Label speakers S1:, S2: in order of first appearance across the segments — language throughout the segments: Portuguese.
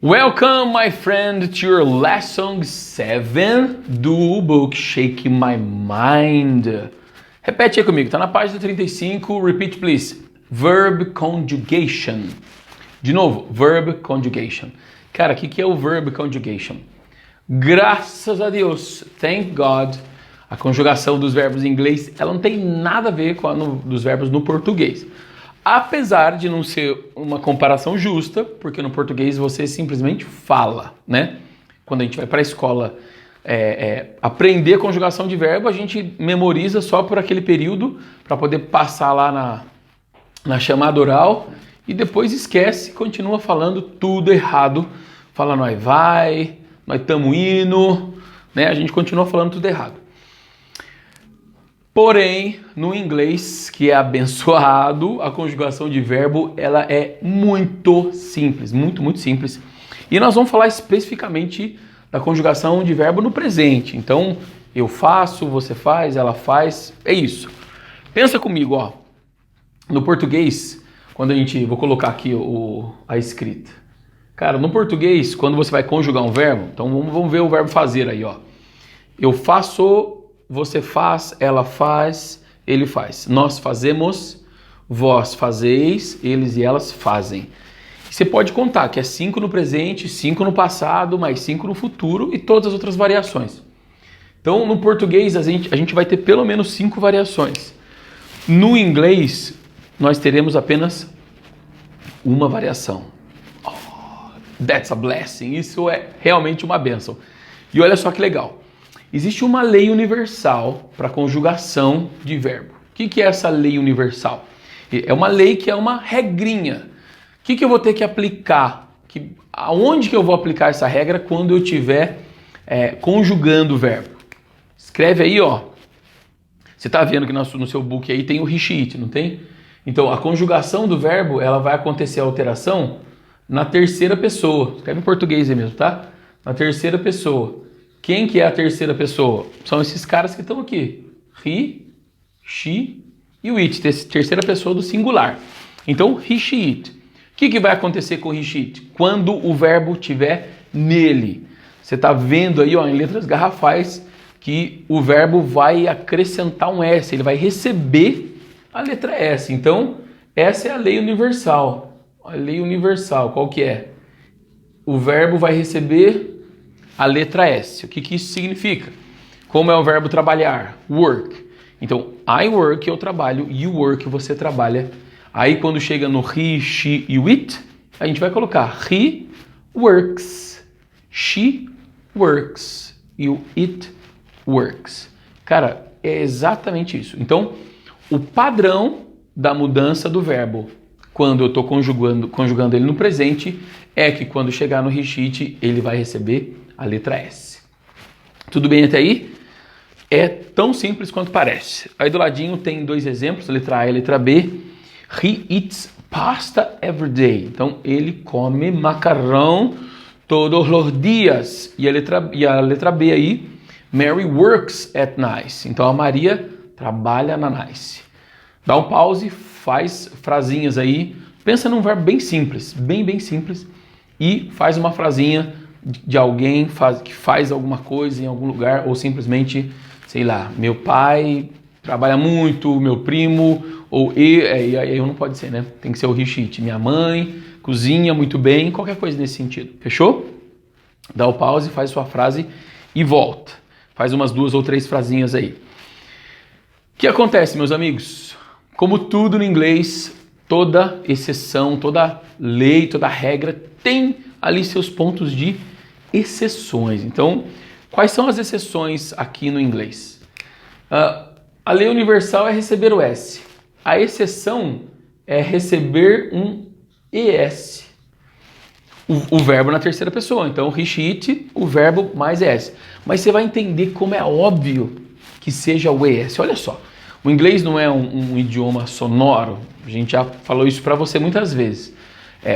S1: Welcome, my friend, to your lesson 7 do book Shake My Mind. Repete aí comigo, tá na página 35, repeat please. Verb conjugation. De novo, verb conjugation. Cara, o que é o verb conjugation? Graças a Deus, thank God, a conjugação dos verbos em inglês, ela não tem nada a ver com a dos verbos no português. Apesar de não ser uma comparação justa, porque no português você simplesmente fala, né? Quando a gente vai para a escola aprender a conjugação de verbo, a gente memoriza só por aquele período para poder passar lá na chamada oral e depois esquece e continua falando tudo errado. Fala nós vai, nós tamo indo, né? A gente continua falando tudo errado. Porém, no inglês, que é abençoado, a conjugação de verbo, ela é muito simples, muito simples. E nós vamos falar especificamente da conjugação de verbo no presente. Então, eu faço, você faz, ela faz, é isso. Pensa comigo, ó. No português, quando vou colocar aqui a escrita. Cara, no português, quando você vai conjugar um verbo, então vamos ver o verbo fazer aí, ó. Eu faço, você faz, ela faz, ele faz. Nós fazemos, vós fazeis, eles e elas fazem. Você pode contar que é 5 no presente, 5 no passado, mais 5 no futuro e todas as outras variações. Então, no português, a gente vai ter pelo menos 5 variações. No inglês, nós teremos apenas uma variação. Oh, that's a blessing. Isso é realmente uma bênção. E olha só que legal. Existe uma lei universal para conjugação de verbo. O que é essa lei universal? É uma lei que é uma regrinha. O que eu vou ter que aplicar? Aonde que eu vou aplicar essa regra quando eu estiver conjugando o verbo? Escreve aí, ó. Você está vendo que no seu book aí tem o he, she, it, não tem? Então, a conjugação do verbo, ela vai acontecer a alteração na terceira pessoa. Escreve em português aí mesmo, tá? Na terceira pessoa. Quem que é a terceira pessoa? São esses caras que estão aqui. He, she e o it. Terceira pessoa do singular. Então, he, she, it. O que vai acontecer com he, she, it? Quando o verbo estiver nele. Você está vendo aí, ó, em letras garrafais que o verbo vai acrescentar um S. Ele vai receber a letra S. Então, essa é a lei universal. A lei universal, qual que é? O verbo vai receber a letra S. O que isso significa? Como é o verbo trabalhar? Work. Então, I work, eu trabalho, you work, você trabalha. Aí, quando chega no he, she e o it, a gente vai colocar he works, she works e o it works. Cara, é exatamente isso. Então, o padrão da mudança do verbo, quando eu estou conjugando ele no presente, é que quando chegar no he, she, it, ele vai receber a letra S. Tudo bem até aí? É tão simples quanto parece. Aí do ladinho tem 2 exemplos, a letra A e a letra B. He eats pasta every day. Então, ele come macarrão todos os dias. E a letra B aí, Mary works at Nice. Então, a Maria trabalha na Nice. Dá um pause, faz frasinhas aí. Pensa num verbo bem simples, bem simples. E faz uma frasinha de alguém que faz alguma coisa em algum lugar, ou simplesmente, sei lá, meu pai trabalha muito, meu primo, ou aí não pode ser, né? Tem que ser o he, she, it. Minha mãe cozinha muito bem, qualquer coisa nesse sentido. Fechou? Dá o pause, faz sua frase e volta. Faz umas 2 ou 3 frasinhas aí. O que acontece, meus amigos? Como tudo no inglês, toda exceção, toda lei, toda regra tem ali seus pontos de exceções. Então, quais são as exceções aqui no inglês? A lei universal é receber o S. A exceção é receber um ES. O verbo na terceira pessoa. Então, he, she, it, o verbo mais ES. Mas você vai entender como é óbvio que seja o ES. Olha só, o inglês não é um idioma sonoro. A gente já falou isso para você muitas vezes.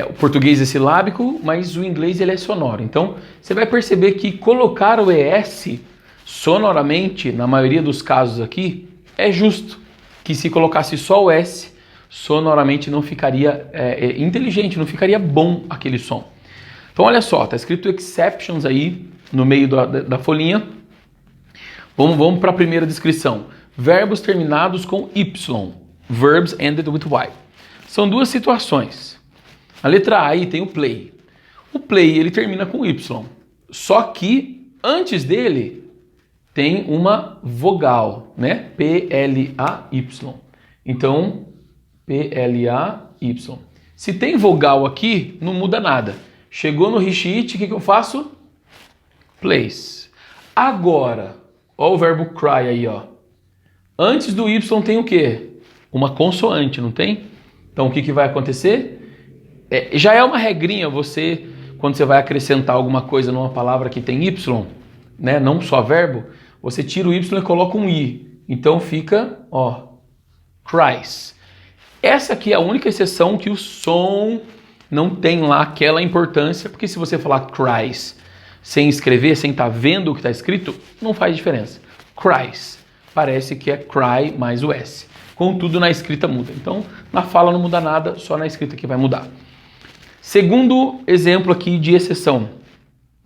S1: O português é silábico, mas o inglês ele é sonoro. Então, você vai perceber que colocar o ES sonoramente, na maioria dos casos aqui, é justo. Que se colocasse só o S, sonoramente não ficaria inteligente, não ficaria bom aquele som. Então olha só, tá escrito exceptions aí no meio da folhinha. Vamos para a primeira descrição. Verbos terminados com Y. Verbs ended with Y. São duas situações. A letra A aí tem o play. O play ele termina com Y. Só que antes dele tem uma vogal, né? P-L-A-Y. Então, P-L-A-Y. Se tem vogal aqui, não muda nada. Chegou no recheat, o que eu faço? Place. Agora, ó o verbo cry aí, ó. Antes do Y tem o quê? Uma consoante, não tem? Então, o que vai acontecer? Já é uma regrinha você, quando você vai acrescentar alguma coisa numa palavra que tem Y, né? Não só verbo, você tira o Y e coloca um I. Então fica, ó, cries. Essa aqui é a única exceção que o som não tem lá aquela importância, porque se você falar cries sem escrever, sem estar vendo o que está escrito, não faz diferença. Cries. Parece que é cry mais o S. Contudo, na escrita muda. Então, na fala não muda nada, só na escrita que vai mudar. Segundo exemplo aqui de exceção.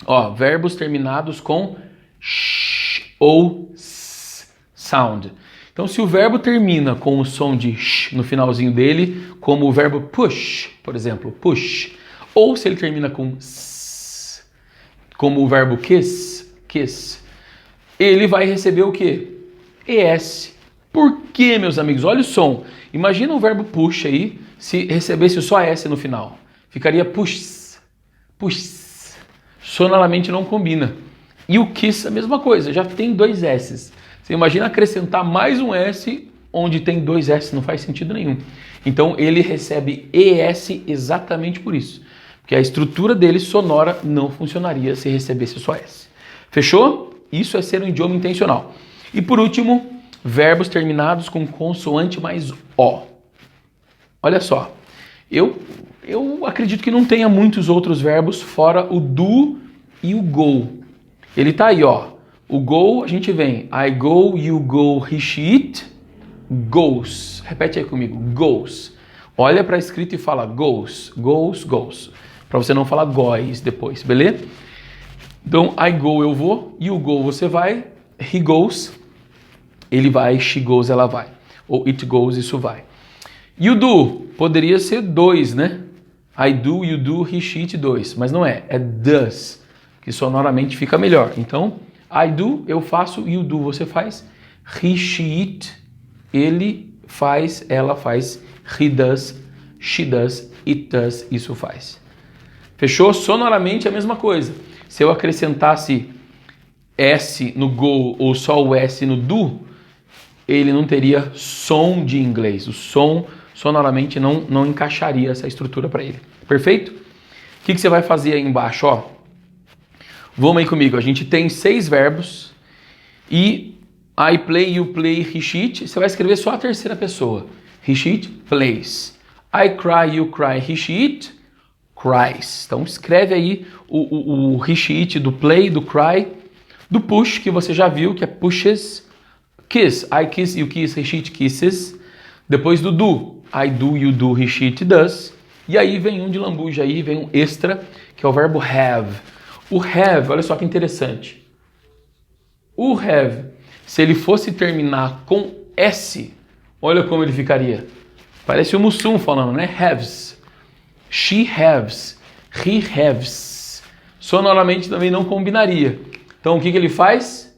S1: Ó, verbos terminados com sh ou s sound. Então, se o verbo termina com o som de sh no finalzinho dele, como o verbo push, por exemplo, push, ou se ele termina com s, como o verbo kiss, kiss, ele vai receber o quê? ES. Por quê, meus amigos? Olha o som. Imagina o verbo push aí, se recebesse só S no final. Ficaria push, push. Sonoramente não combina. E o kiss, a mesma coisa, já tem dois S's. Você imagina acrescentar mais um S onde tem dois S, não faz sentido nenhum. Então ele recebe ES exatamente por isso. Porque a estrutura dele sonora não funcionaria se recebesse só S. Fechou? Isso é ser um idioma intencional. E por último, verbos terminados com consoante mais O. Olha só, eu acredito que não tenha muitos outros verbos fora o do e o go. Ele tá aí, ó. O go, a gente vem I go, you go, he, she, it, goes. Repete aí comigo, goes. Olha para a escrita e fala goes, goes, goes. Para você não falar goes depois, beleza? Então, I go, eu vou, you go, você vai, he goes, ele vai, she goes, ela vai. Ou it goes, isso vai. You do, poderia ser dois, né? I do, you do, he, she, it, dois. Mas não é, é does, que sonoramente fica melhor. Então, I do, eu faço, you do, você faz. He, she, it, ele faz, ela faz. He does, she does, it does, isso faz. Fechou? Sonoramente a mesma coisa. Se eu acrescentasse S no go ou só o S no do, ele não teria som de inglês. O som sonoramente não encaixaria essa estrutura para ele. Perfeito? O que você vai fazer aí embaixo? Ó? Vamos aí comigo. A gente tem 6 verbos e I play, you play, he, she, it. Você vai escrever só a terceira pessoa. He, she, it, plays. I cry, you cry, he, she, it, cries. Então escreve aí o he, she, it do play, do cry, do push, que você já viu, que é pushes. Kiss, I kiss, you kiss, he, she, it kisses. Depois do do, I do, you do, he, she, it does. E aí vem um de lambuja aí, vem um extra, que é o verbo have. O have, olha só que interessante. O have, se ele fosse terminar com S, olha como ele ficaria. Parece o Mussum falando, né? Haves. She haves. He haves. Sonoramente também não combinaria. Então o que ele faz?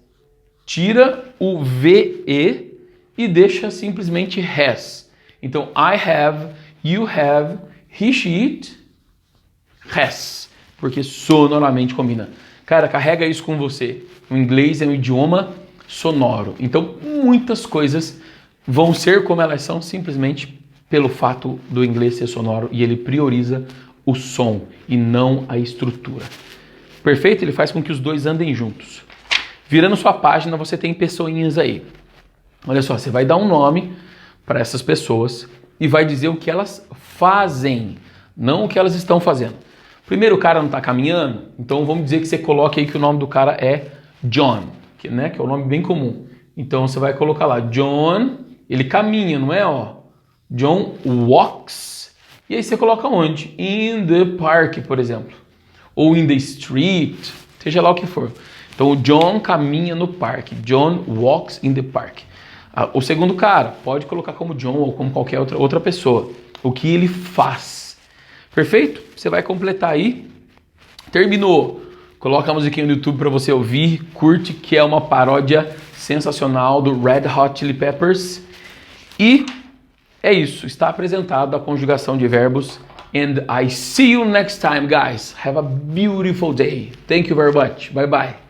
S1: Tira o VE e deixa simplesmente has. Então I have, you have, he, she, it, has. Porque sonoramente combina. Cara, carrega isso com você. O inglês é um idioma sonoro. Então muitas coisas vão ser como elas são simplesmente pelo fato do inglês ser sonoro e ele prioriza o som e não a estrutura. Perfeito? Ele faz com que os dois andem juntos. Virando sua página, você tem pessoinhas aí. Olha só, você vai dar um nome para essas pessoas e vai dizer o que elas fazem, não o que elas estão fazendo. Primeiro, o cara não está caminhando, então vamos dizer que você coloque aí que o nome do cara é John, que é um nome bem comum. Então você vai colocar lá, John, ele caminha, não é? Ó, John walks. E aí você coloca onde? In the park, por exemplo. ou in the street, seja lá o que for. Então o John caminha no parque. John walks in the park. O segundo cara, pode colocar como John ou como qualquer outra pessoa. O que ele faz. Perfeito? Você vai completar aí. Terminou. Coloca a musiquinha no YouTube para você ouvir. Curte, que é uma paródia sensacional do Red Hot Chili Peppers. E é isso. Está apresentada a conjugação de verbos. And I see you next time, guys. Have a beautiful day. Thank you very much. Bye bye.